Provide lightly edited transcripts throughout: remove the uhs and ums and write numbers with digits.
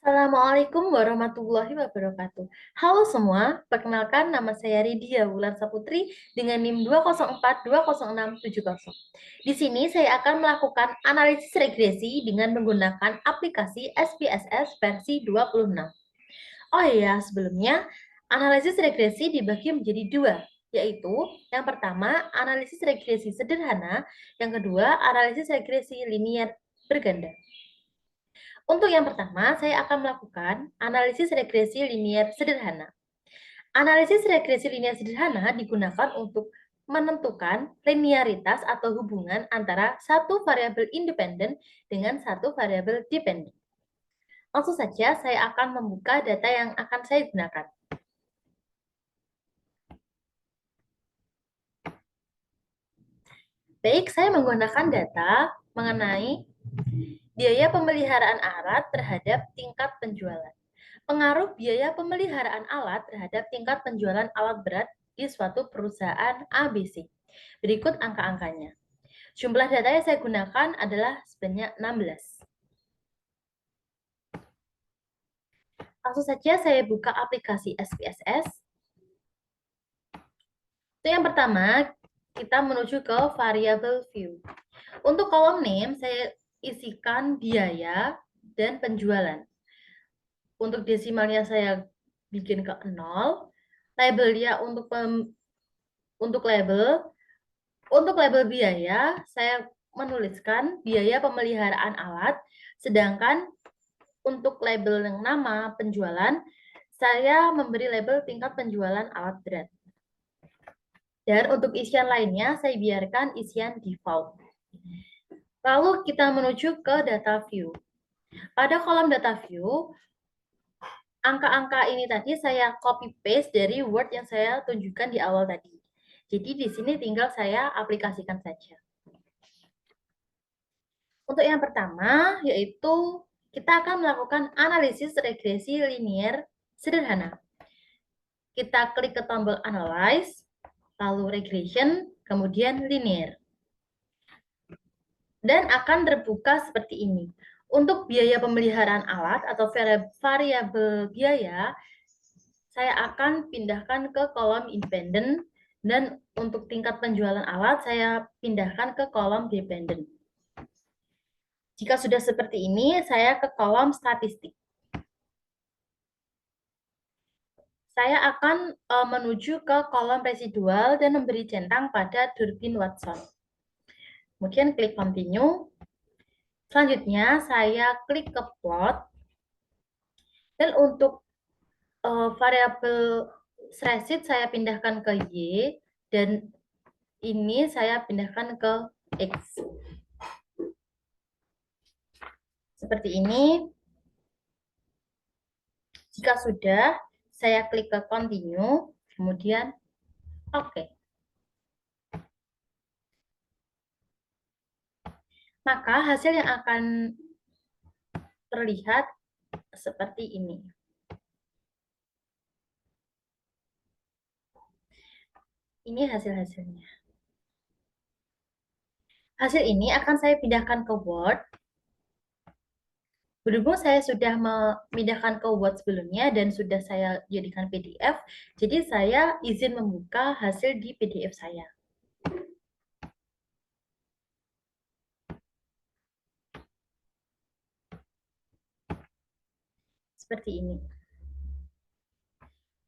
Assalamualaikum warahmatullahi wabarakatuh. Halo semua, perkenalkan nama saya Ridya Wulan Saputri dengan NIM 204206770. Di sini saya akan melakukan analisis regresi dengan menggunakan aplikasi SPSS versi 26. Oh iya, sebelumnya analisis regresi dibagi menjadi dua, yaitu yang pertama analisis regresi sederhana, yang kedua analisis regresi linier berganda. Untuk yang pertama, saya akan melakukan analisis regresi linier sederhana. Analisis regresi linier sederhana digunakan untuk menentukan linearitas atau hubungan antara satu variabel independen dengan satu variabel dependen. Langsung saja, saya akan membuka data yang akan saya gunakan. Baik, saya menggunakan data mengenai biaya pemeliharaan alat terhadap tingkat penjualan. Pengaruh biaya pemeliharaan alat terhadap tingkat penjualan alat berat di suatu perusahaan ABC. Berikut angka-angkanya. Jumlah data yang saya gunakan adalah sebanyak 16. Langsung saja saya buka aplikasi SPSS. Untuk yang pertama, kita menuju ke variable view. Untuk kolom name, saya isikan biaya dan penjualan. Untuk desimalnya saya bikin ke 0. Labelnya untuk label biaya, saya menuliskan biaya pemeliharaan alat, sedangkan untuk label yang nama penjualan, saya memberi label tingkat penjualan alat berat. Dan untuk isian lainnya, saya biarkan isian default. Lalu kita menuju ke data view. Pada kolom data view, angka-angka ini tadi saya copy paste dari Word yang saya tunjukkan di awal tadi. Jadi di sini tinggal saya aplikasikan saja. Untuk yang pertama, yaitu kita akan melakukan analisis regresi linier sederhana. Kita klik ke tombol Analyze, lalu Regression, kemudian Linear. Dan akan terbuka seperti ini. Untuk biaya pemeliharaan alat atau variabel biaya, saya akan pindahkan ke kolom Independent, dan untuk tingkat penjualan alat, saya pindahkan ke kolom Dependent. Jika sudah seperti ini, saya ke kolom statistik. Saya akan menuju ke kolom residual dan memberi centang pada turbin Watson. Kemudian klik continue. Selanjutnya saya klik ke plot. Dan untuk variabel threshold saya pindahkan ke Y, dan ini saya pindahkan ke X. Seperti ini. Jika sudah, saya klik ke continue, kemudian OK. Maka hasil yang akan terlihat seperti ini. Ini hasil-hasilnya. Hasil ini akan saya pindahkan ke Word. Berhubung saya sudah memindahkan ke Word sebelumnya dan sudah saya jadikan PDF, jadi saya izin membuka hasil di PDF saya. Seperti ini.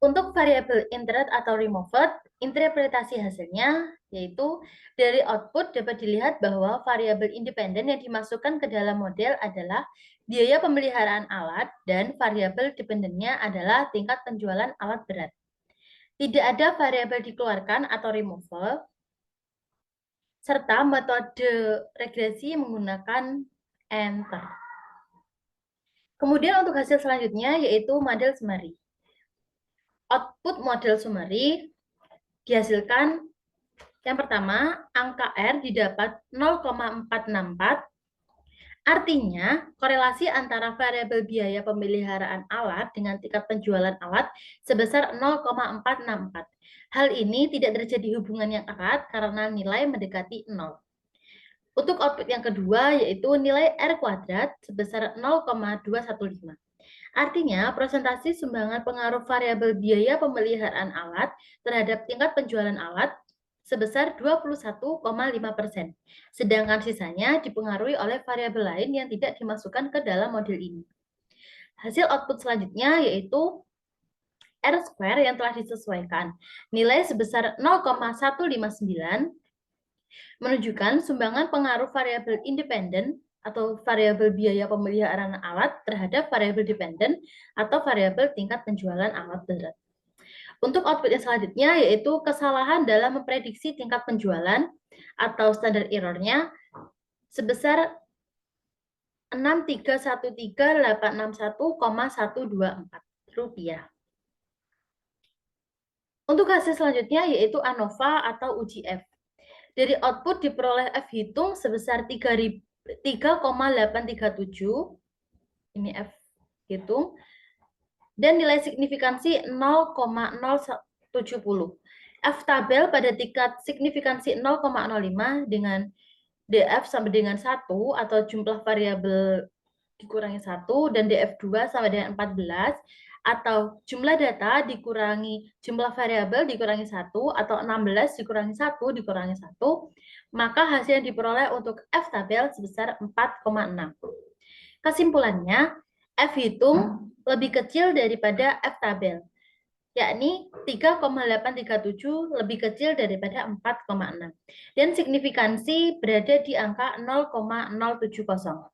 Untuk variabel insert atau removed, interpretasi hasilnya yaitu dari output dapat dilihat bahwa variabel independen yang dimasukkan ke dalam model adalah biaya pemeliharaan alat dan variabel dependennya adalah tingkat penjualan alat berat. Tidak ada variabel dikeluarkan atau removal, serta metode regresi menggunakan enter. Kemudian untuk hasil selanjutnya yaitu model summary. Output model summary dihasilkan yang pertama, angka R didapat 0,464, artinya korelasi antara variabel biaya pemeliharaan alat dengan tingkat penjualan alat sebesar 0,464. Hal ini tidak terjadi hubungan yang erat karena nilai mendekati 0. Untuk output yang kedua yaitu nilai R kuadrat sebesar 0,215. Artinya, presentasi sumbangan pengaruh variabel biaya pemeliharaan alat terhadap tingkat penjualan alat sebesar 21,5%. Sedangkan sisanya dipengaruhi oleh variabel lain yang tidak dimasukkan ke dalam model ini. Hasil output selanjutnya yaitu R square yang telah disesuaikan. Nilai sebesar 0,159 menunjukkan sumbangan pengaruh variabel independen atau variabel biaya pemeliharaan alat terhadap variabel dependen atau variabel tingkat penjualan alat berat. Untuk output yang selanjutnya yaitu kesalahan dalam memprediksi tingkat penjualan atau standar error-nya sebesar 6313861,124 rupiah. Untuk hasil selanjutnya yaitu ANOVA atau uji F. Dari output diperoleh F hitung sebesar 3,837. Ini F hitung. Dan nilai signifikansi 0,070. F tabel pada tingkat signifikansi 0,05 dengan DF sampai dengan 1 atau jumlah variabel dikurangi 1 dan DF2 sama dengan 14 atau jumlah data dikurangi jumlah variabel dikurangi 1 atau 16 dikurangi 1 dikurangi 1, maka hasil yang diperoleh untuk F tabel sebesar 4,6. Kesimpulannya, F hitung lebih kecil daripada F tabel, yakni 3,837 lebih kecil daripada 4,6. Dan signifikansi berada di angka 0,070.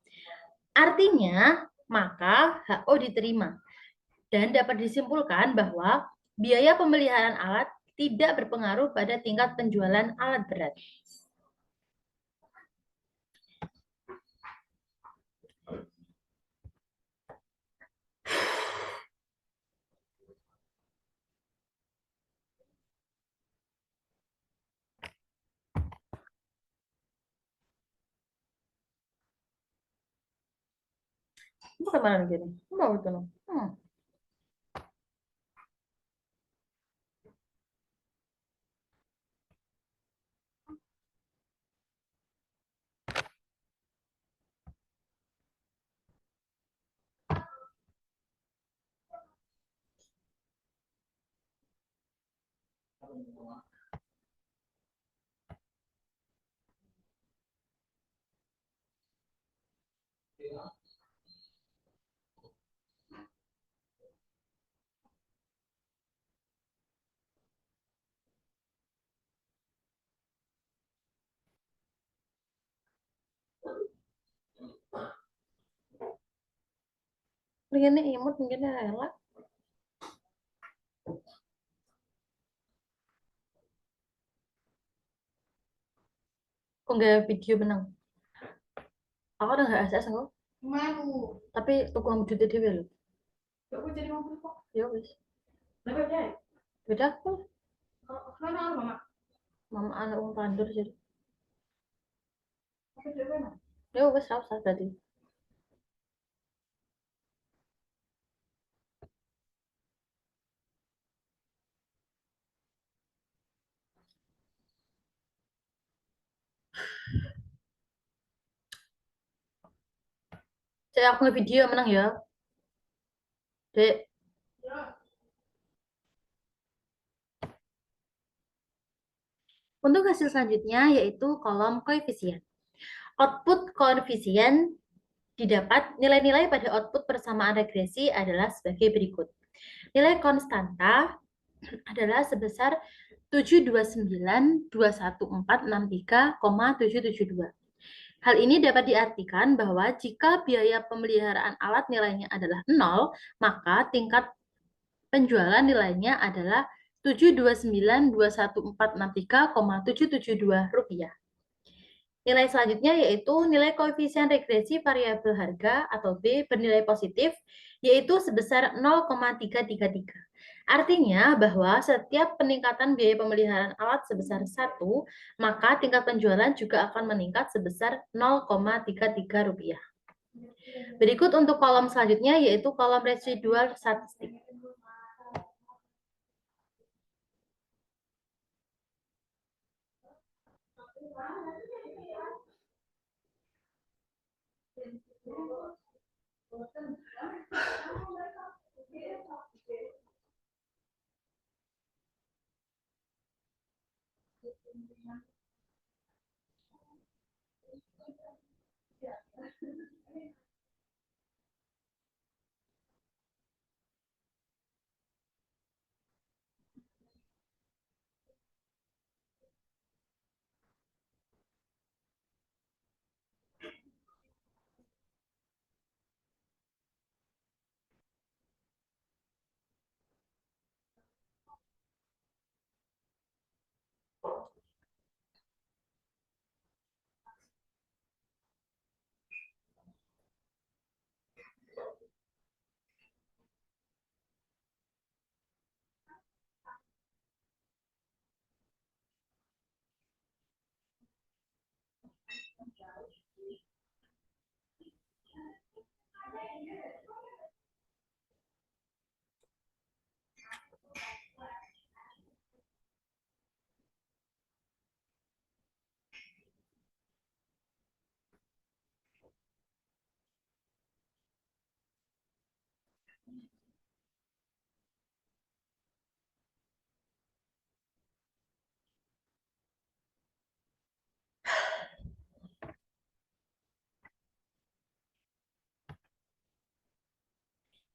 Artinya, maka HO diterima. Dan dapat disimpulkan bahwa biaya pemeliharaan alat tidak berpengaruh pada tingkat penjualan alat berat. Bagaimana begini? Mau itu? Begini imut mungkin rela. Kok nggak video menang? Aku udah nggak SS kok. Malu. Tapi tukang wujudnya dia belum. Gak mau jadi mobil kok. Ya wis. Berapa ya? Beda kok. Kalau mana mama? Mama anak umum pandur jadi. Apa dia mana? Ya wis usah tadi. Saya aku nge-video menang ya. Dek. Untuk hasil selanjutnya yaitu kolom koefisien. Output koefisien didapat nilai-nilai pada output persamaan regresi adalah sebagai berikut. Nilai konstanta adalah sebesar 729.21463,772. Hal ini dapat diartikan bahwa jika biaya pemeliharaan alat nilainya adalah 0, maka tingkat penjualan nilainya adalah Rp729.21463,772. Nilai selanjutnya yaitu nilai koefisien regresi variabel harga atau B bernilai positif, yaitu sebesar 0,333. Artinya bahwa setiap peningkatan biaya pemeliharaan alat sebesar 1, maka tingkat penjualan juga akan meningkat sebesar 0,33 rupiah. Berikut untuk kolom selanjutnya yaitu kolom residual statistik.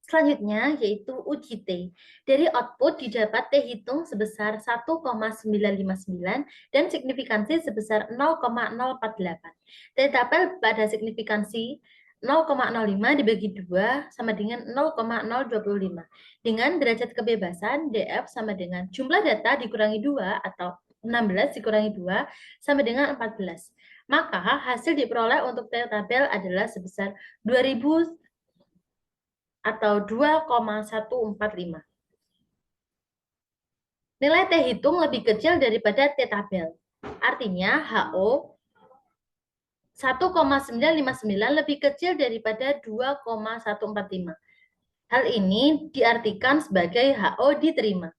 Selanjutnya yaitu uji T. Dari output didapat T hitung sebesar 1,959 dan signifikansi sebesar 0,048. T tabel pada signifikansi 0,05 dibagi 2 sama dengan 0,025. Dengan derajat kebebasan DF sama dengan jumlah data dikurangi 2 atau 16 dikurangi 2 sama dengan 14. Maka hasil diperoleh untuk T tabel adalah sebesar 2000 atau 2,145. Nilai T hitung lebih kecil daripada T tabel. Artinya HO 1,959 lebih kecil daripada 2,145. Hal ini diartikan sebagai HO diterima.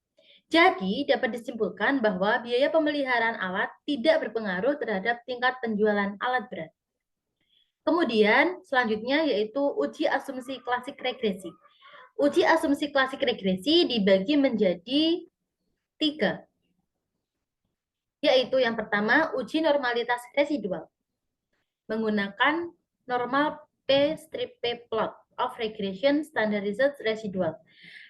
Jadi, dapat disimpulkan bahwa biaya pemeliharaan alat tidak berpengaruh terhadap tingkat penjualan alat berat. Kemudian, selanjutnya yaitu uji asumsi klasik regresi. Uji asumsi klasik regresi dibagi menjadi 3, yaitu yang pertama, uji normalitas residual. Menggunakan normal P-strip plot of regression standardized residual.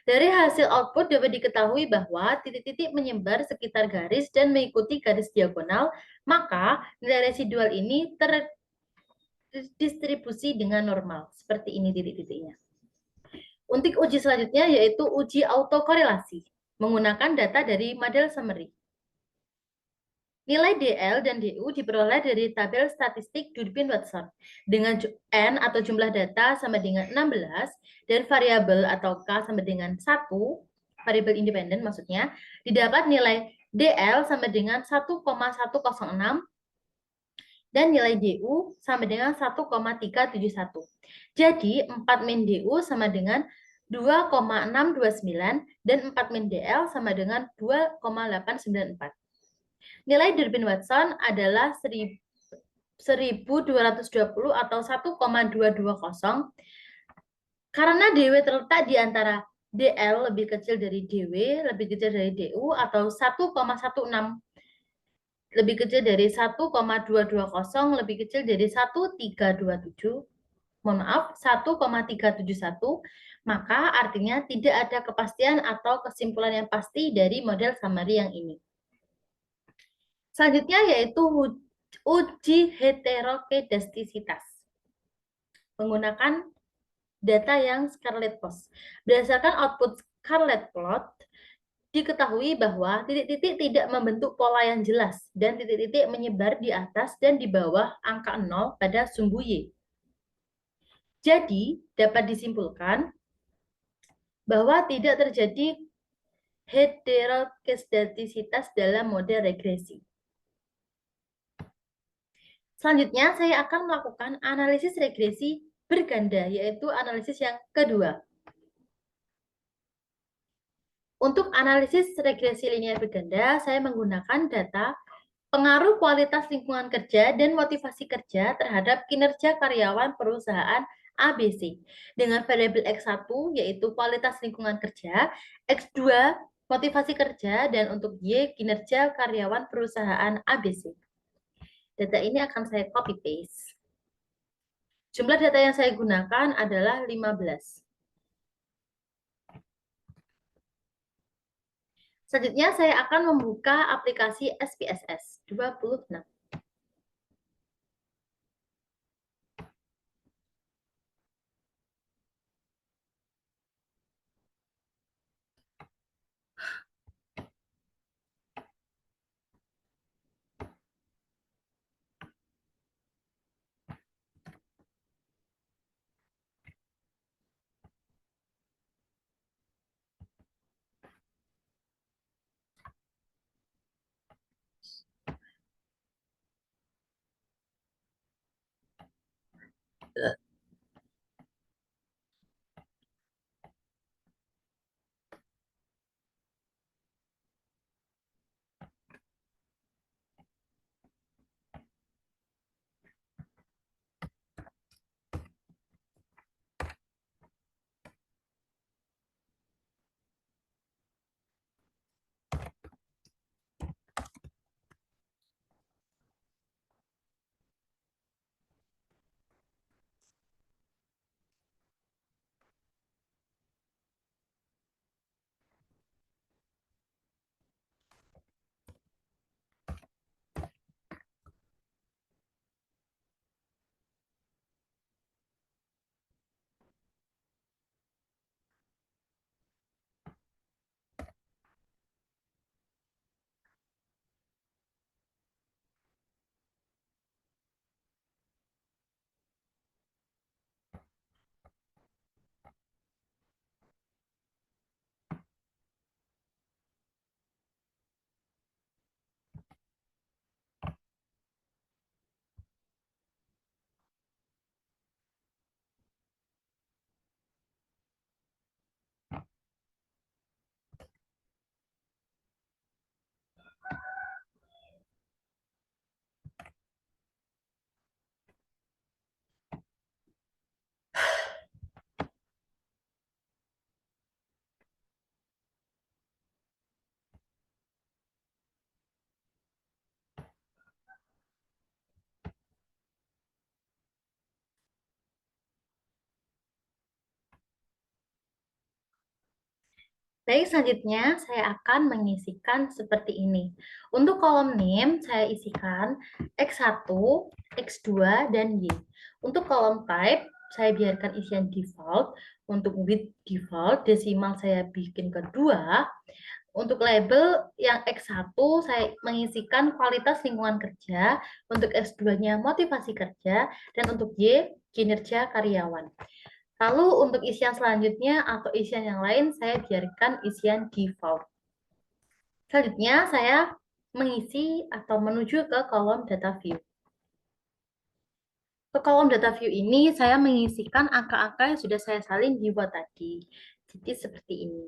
Dari hasil output dapat diketahui bahwa titik-titik menyebar sekitar garis dan mengikuti garis diagonal, maka nilai residual ini terdistribusi dengan normal. Seperti ini titik-titiknya. Untuk uji selanjutnya yaitu uji autokorelasi, menggunakan data dari model summary. Nilai DL dan DU diperoleh dari tabel statistik Durbin-Watson dengan N atau jumlah data sama dengan 16 dan variabel atau K sama dengan 1, variabel independen maksudnya, didapat nilai DL sama dengan 1,106 dan nilai DU sama dengan 1,371. Jadi 4 min DU sama dengan 2,629 dan 4 min DL sama dengan 2,894. Nilai Durbin-Watson adalah 1220 atau 1,220 karena DW terletak di antara DL lebih kecil dari DW, lebih kecil dari DU, atau 1,16 lebih kecil dari 1,220, lebih kecil dari 1,327, mohon maaf, 1,371, maka artinya tidak ada kepastian atau kesimpulan yang pasti dari model summary yang ini. Selanjutnya yaitu uji heterokedastisitas. Menggunakan data yang scarlet plot. Berdasarkan output scarlet plot, diketahui bahwa titik-titik tidak membentuk pola yang jelas dan titik-titik menyebar di atas dan di bawah angka 0 pada sumbu Y. Jadi, dapat disimpulkan bahwa tidak terjadi heterokedastisitas dalam model regresi. Selanjutnya, saya akan melakukan analisis regresi berganda, yaitu analisis yang kedua. Untuk analisis regresi linear berganda, saya menggunakan data pengaruh kualitas lingkungan kerja dan motivasi kerja terhadap kinerja karyawan perusahaan ABC dengan variabel X1 yaitu kualitas lingkungan kerja, X2 motivasi kerja, dan untuk Y kinerja karyawan perusahaan ABC. Data ini akan saya copy paste. Jumlah data yang saya gunakan adalah 15. Selanjutnya saya akan membuka aplikasi SPSS 26. Baik, selanjutnya saya akan mengisikan seperti ini. Untuk kolom name, saya isikan X1, X2, dan Y. Untuk kolom type, saya biarkan isian default. Untuk width default, desimal saya bikin kedua. Untuk label yang X1, saya mengisikan kualitas lingkungan kerja. Untuk X2-nya motivasi kerja. Dan untuk Y, kinerja karyawan. Lalu untuk isian selanjutnya atau isian yang lain, saya biarkan isian default. Selanjutnya, saya mengisi atau menuju ke kolom data view. Ke kolom data view ini, saya mengisikan angka-angka yang sudah saya salin di Word tadi. Jadi seperti ini.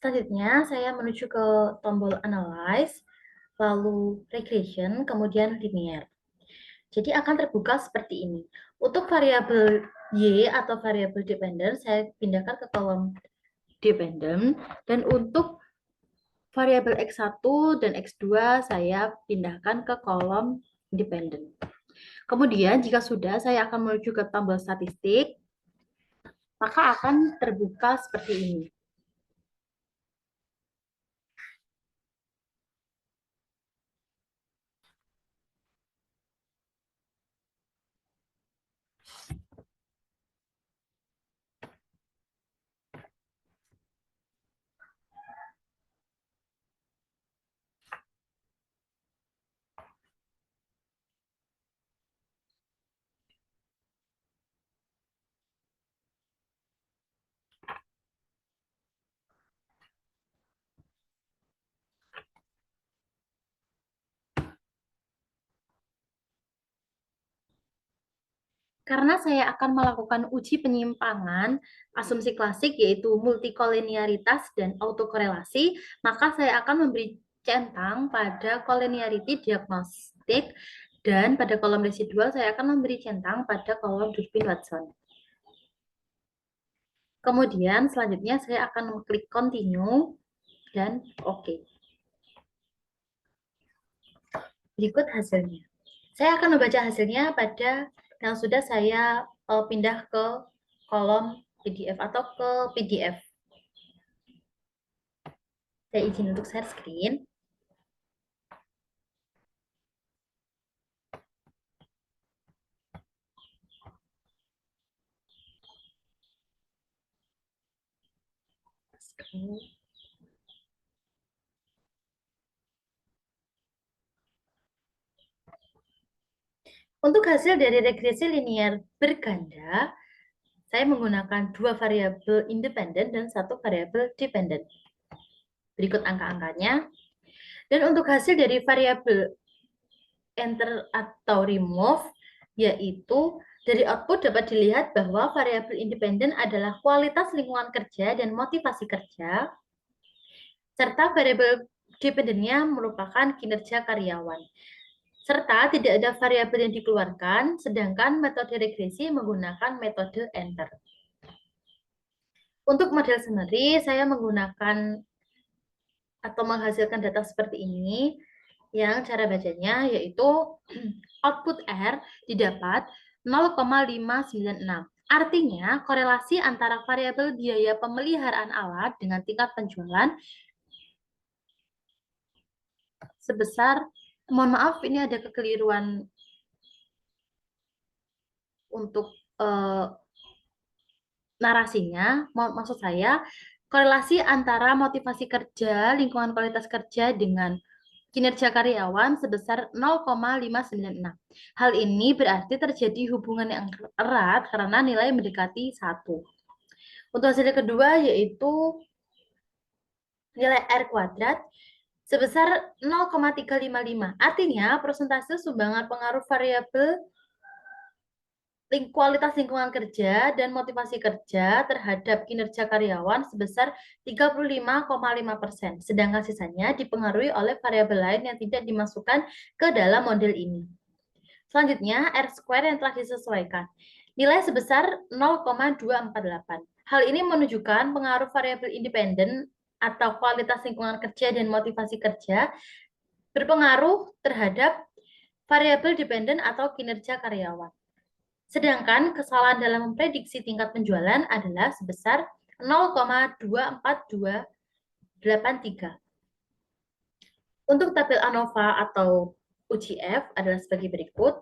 Selanjutnya, saya menuju ke tombol Analyze, lalu Regression, kemudian Linear. Jadi akan terbuka seperti ini. Untuk variabel Y atau variabel dependent, saya pindahkan ke kolom dependent. Dan untuk variabel X1 dan X2 saya pindahkan ke kolom dependent. Kemudian jika sudah, saya akan menuju ke tombol statistik, maka akan terbuka seperti ini. Karena saya akan melakukan uji penyimpangan asumsi klasik yaitu multikolinearitas dan autokorelasi, maka saya akan memberi centang pada collinearity diagnostik dan pada kolom residual saya akan memberi centang pada kolom Durbin-Watson. Kemudian selanjutnya saya akan mengklik continue dan oke. Berikut hasilnya. Saya akan membaca hasilnya pada yang sudah saya pindah ke kolom PDF atau ke PDF. Saya izin untuk share screen. Untuk hasil dari regresi linear berganda, saya menggunakan 2 variabel independen dan 1 variabel dependen. Berikut angka-angkanya. Dan untuk hasil dari variabel enter atau remove, yaitu dari output dapat dilihat bahwa variabel independen adalah kualitas lingkungan kerja dan motivasi kerja, serta variabel dependennya merupakan kinerja karyawan. Serta tidak ada variabel yang dikeluarkan, sedangkan metode regresi menggunakan metode enter. Untuk model summary, saya menggunakan atau menghasilkan data seperti ini, yang cara bacanya yaitu output R didapat 0,596. Artinya, korelasi antara variabel biaya pemeliharaan alat dengan tingkat penjualan sebesar, mohon maaf ini ada kekeliruan untuk narasinya, maksud saya korelasi antara motivasi kerja, lingkungan kualitas kerja dengan kinerja karyawan sebesar 0,596. Hal ini berarti terjadi hubungan yang erat karena nilai mendekati 1. Untuk hasil kedua yaitu nilai R kuadrat sebesar 0,355. Artinya persentase sumbangan pengaruh variabel kualitas lingkungan kerja dan motivasi kerja terhadap kinerja karyawan sebesar 35,5%, sedangkan sisanya dipengaruhi oleh variabel lain yang tidak dimasukkan ke dalam model ini. Selanjutnya, R square yang telah disesuaikan. Nilai sebesar 0,248. Hal ini menunjukkan pengaruh variabel independen atau kualitas lingkungan kerja dan motivasi kerja berpengaruh terhadap variabel dependen atau kinerja karyawan. Sedangkan kesalahan dalam memprediksi tingkat penjualan adalah sebesar 0,24283. Untuk tabel ANOVA atau UCF adalah sebagai berikut.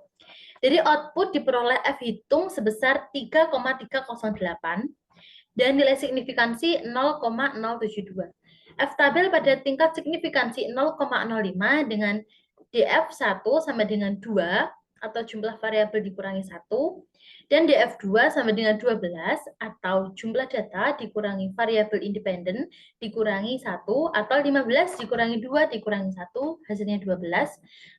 Dari output diperoleh F hitung sebesar 3,308 dan nilai signifikansi 0,072. F tabel pada tingkat signifikansi 0,05 dengan DF1 sama dengan 2 atau jumlah variabel dikurangi 1, dan DF2 sama dengan 12 atau jumlah data dikurangi variabel independen dikurangi 1 atau 15 dikurangi 2 dikurangi 1, hasilnya 12,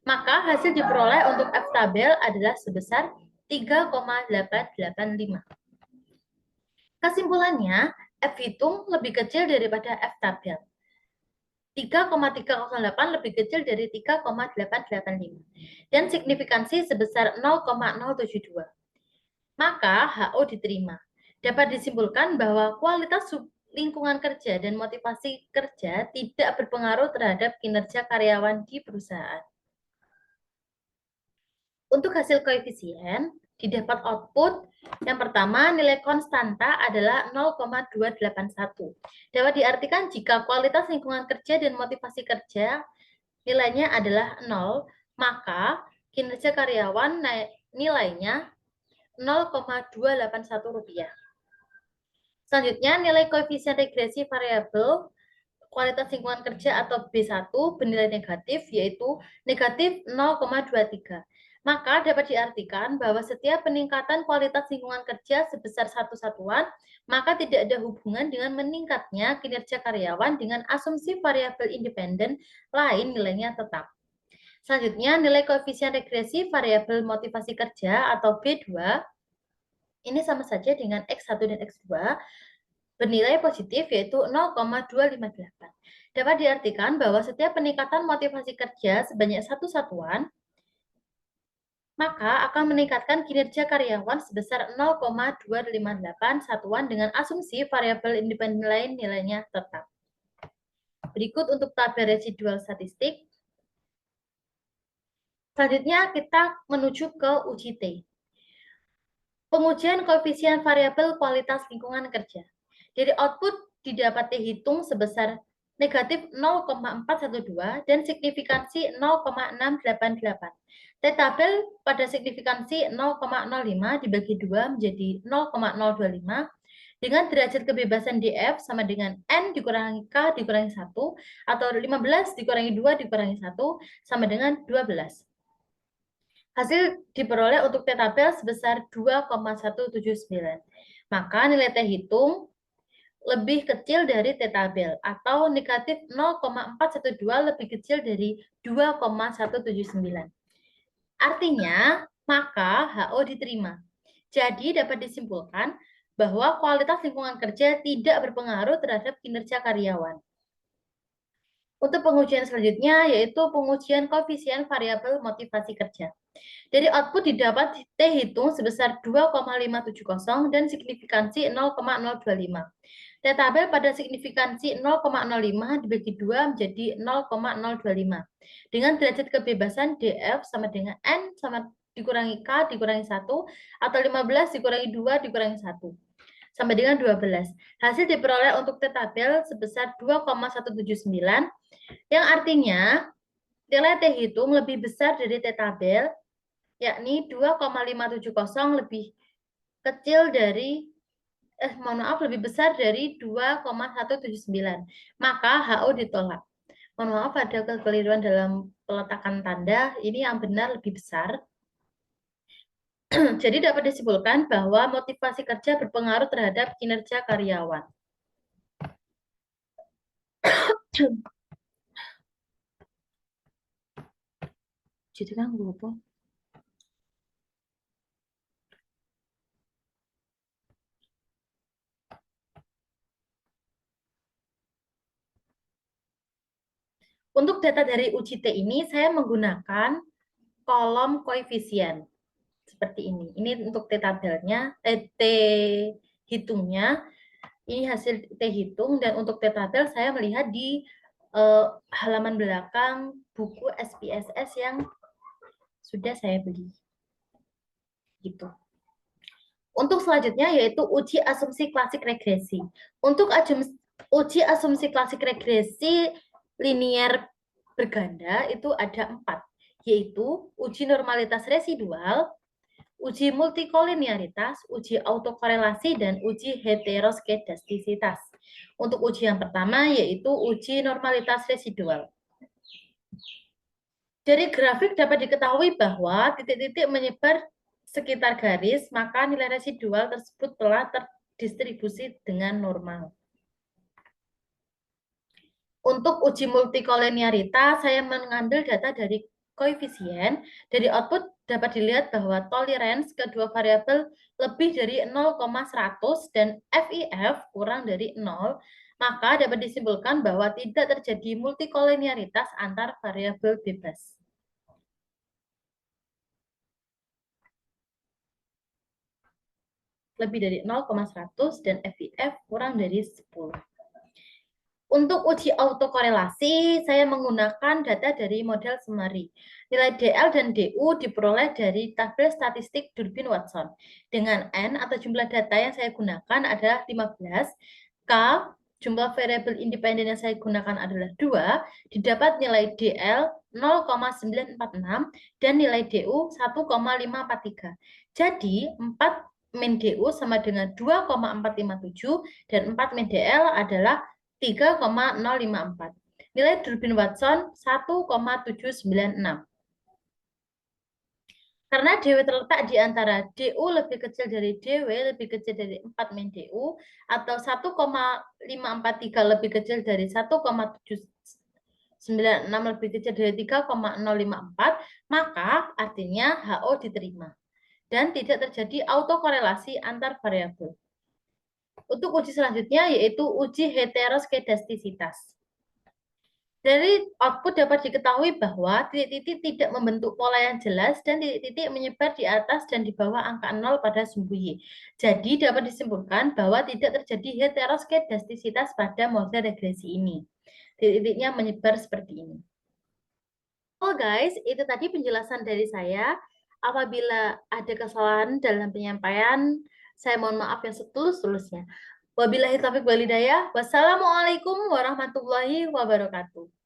maka hasil diperoleh untuk F tabel adalah sebesar 3,885. Kesimpulannya, F hitung lebih kecil daripada F tabel. 3,308 lebih kecil dari 3,885 dan signifikansi sebesar 0,072. Maka HO diterima. Dapat disimpulkan bahwa kualitas lingkungan kerja dan motivasi kerja tidak berpengaruh terhadap kinerja karyawan di perusahaan. Untuk hasil koefisien, didapat output yang pertama, nilai konstanta adalah 0,281. Dapat diartikan jika kualitas lingkungan kerja dan motivasi kerja nilainya adalah 0, maka kinerja karyawan nilainya 0,281 rupiah. Selanjutnya, nilai koefisien regresi variabel kualitas lingkungan kerja atau B1 bernilai negatif, yaitu negatif 0,23. Maka dapat diartikan bahwa setiap peningkatan kualitas lingkungan kerja sebesar 1 satuan, maka tidak ada hubungan dengan meningkatnya kinerja karyawan dengan asumsi variabel independen lain nilainya tetap. Selanjutnya, nilai koefisien regresi variabel motivasi kerja atau B2 Ini sama saja dengan X1 dan X2 bernilai positif yaitu 0,258. Dapat diartikan bahwa setiap peningkatan motivasi kerja sebanyak satu satuan, maka akan meningkatkan kinerja karyawan sebesar 0,258 satuan dengan asumsi variabel independen lain nilainya tetap. Berikut untuk tabel residual statistik. Selanjutnya kita menuju ke uji T. Pengujian koefisien variabel kualitas lingkungan kerja. Dari output didapat dihitung sebesar negatif 0,412 dan signifikansi 0,688. T-tabel pada signifikansi 0,05 dibagi 2 menjadi 0,025 dengan derajat kebebasan DF sama dengan N dikurangi K dikurangi 1 atau 15 dikurangi 2 dikurangi 1 sama dengan 12. Hasil diperoleh untuk T-tabel sebesar 2,179. Maka nilai T hitung lebih kecil dari T-tabel atau negatif 0,412 lebih kecil dari 2,179. Artinya, maka HO diterima. Jadi dapat disimpulkan bahwa kualitas lingkungan kerja tidak berpengaruh terhadap kinerja karyawan. Untuk pengujian selanjutnya yaitu pengujian koefisien variabel motivasi kerja. Dari output didapat T hitung sebesar 2,570 dan signifikansi 0,025. T-tabel pada signifikansi 0,05 dibagi 2 menjadi 0,025. Dengan derajat kebebasan DF sama dengan N sama dikurangi K dikurangi 1 atau 15 dikurangi 2 dikurangi 1 sama dengan 12. Hasil diperoleh untuk T-tabel sebesar 2,179 yang artinya nilai T hitung lebih besar dari T-tabel yakni 2,570 lebih kecil dari lebih besar dari 2,179. Maka HO ditolak. Mohon maaf ada kekeliruan dalam peletakan tanda, ini yang benar lebih besar. Jadi dapat disimpulkan bahwa motivasi kerja berpengaruh terhadap kinerja karyawan. Jadi kan gue Untuk data dari uji T ini, saya menggunakan kolom koefisien. Seperti ini. Ini untuk T-tabelnya, T hitungnya. Ini hasil T hitung. Dan untuk T-tabel, saya melihat di halaman belakang buku SPSS yang sudah saya beli. Gitu. Untuk selanjutnya yaitu uji asumsi klasik regresi. Untuk uji asumsi klasik regresi linier berganda itu ada 4, yaitu uji normalitas residual, uji multikolinearitas, uji autokorelasi, dan uji heteroskedastisitas. Untuk uji yang pertama yaitu uji normalitas residual. Dari grafik dapat diketahui bahwa titik-titik menyebar sekitar garis, maka nilai residual tersebut telah terdistribusi dengan normal. Untuk uji multikolinearitas, saya mengambil data dari koefisien. Dari output dapat dilihat bahwa tolerance kedua variabel lebih dari 0,100 dan FIF kurang dari 0, maka dapat disimpulkan bahwa tidak terjadi multikolinearitas antar variabel bebas. Lebih dari 0,100 dan FIF kurang dari 10. Untuk uji autokorelasi, saya menggunakan data dari model Summary. Nilai DL dan DU diperoleh dari tabel statistik Durbin Watson. Dengan N atau jumlah data yang saya gunakan adalah 15, K, jumlah variabel independen yang saya gunakan adalah 2, didapat nilai DL 0,946 dan nilai DU 1,543. Jadi, 4 min DU sama dengan 2,457 dan 4 min DL adalah 3,054. Nilai Durbin Watson 1,796. Karena DW terletak di antara DU lebih kecil dari DW lebih kecil dari 4 min DU atau 1,543 lebih kecil dari 1,796 lebih kecil dari 3,054, maka artinya HO diterima. dan tidak terjadi autokorelasi antar variabel. Untuk uji selanjutnya yaitu uji heteroskedastisitas. Dari output dapat diketahui bahwa titik-titik tidak membentuk pola yang jelas dan titik-titik menyebar di atas dan di bawah angka 0 pada sumbu Y. Jadi dapat disimpulkan bahwa tidak terjadi heteroskedastisitas pada model regresi ini. Titik-titiknya menyebar seperti ini. Oh guys, itu tadi penjelasan dari saya. Apabila ada kesalahan dalam penyampaian, saya mohon maaf yang setulus-tulusnya. Wabillahi taufiq walhidayah. Wassalamualaikum warahmatullahi wabarakatuh.